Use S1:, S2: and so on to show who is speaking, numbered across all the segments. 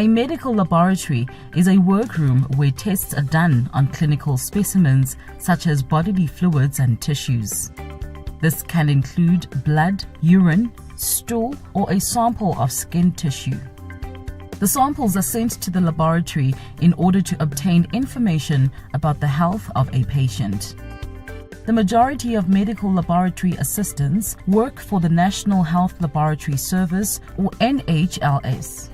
S1: A medical laboratory is a workroom where tests are done on clinical specimens such as bodily fluids and tissues. This can include blood, urine, stool, or a sample of skin tissue. The samples are sent to the laboratory in order to obtain information about the health of a patient. The majority of medical laboratory assistants work for the National Health Laboratory Service, or NHLS.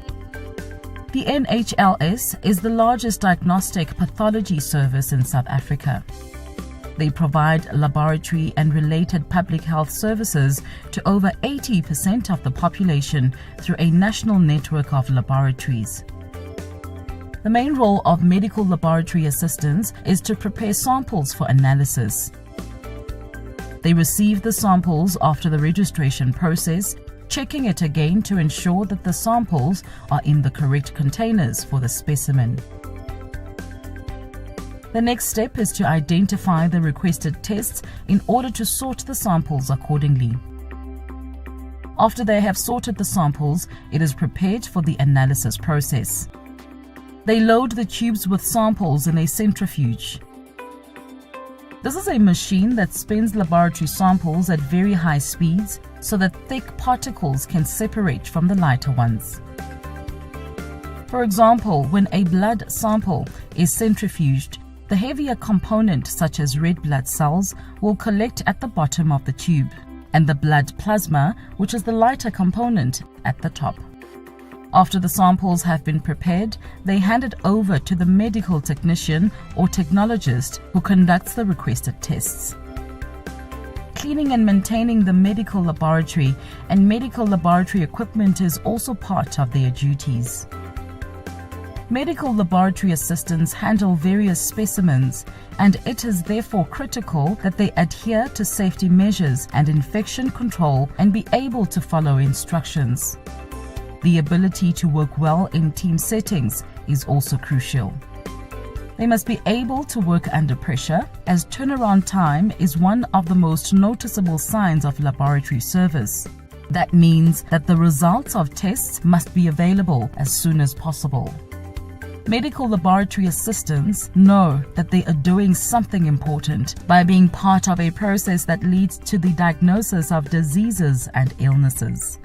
S1: The NHLS is the largest diagnostic pathology service in South Africa. They provide laboratory and related public health services to over 80% of the population through a national network of laboratories. The main role of medical laboratory assistants is to prepare samples for analysis. They receive the samples after the registration process, checking it again to ensure that the samples are in the correct containers for the specimen. The next step is to identify the requested tests in order to sort the samples accordingly. After they have sorted the samples, it is prepared for the analysis process. They load the tubes with samples in a centrifuge. This is a machine that spins laboratory samples at very high speeds so that thick particles can separate from the lighter ones. For example, when a blood sample is centrifuged, the heavier component, such as red blood cells, will collect at the bottom of the tube, and the blood plasma, which is the lighter component, at the top. After the samples have been prepared, they hand it over to the medical technician or technologist who conducts the requested tests. Cleaning and maintaining the medical laboratory and medical laboratory equipment is also part of their duties. Medical laboratory assistants handle various specimens, and it is therefore critical that they adhere to safety measures and infection control and be able to follow instructions. The ability to work well in team settings is also crucial. They must be able to work under pressure, as turnaround time is one of the most noticeable signs of laboratory service. That means that the results of tests must be available as soon as possible. Medical laboratory assistants know that they are doing something important by being part of a process that leads to the diagnosis of diseases and illnesses.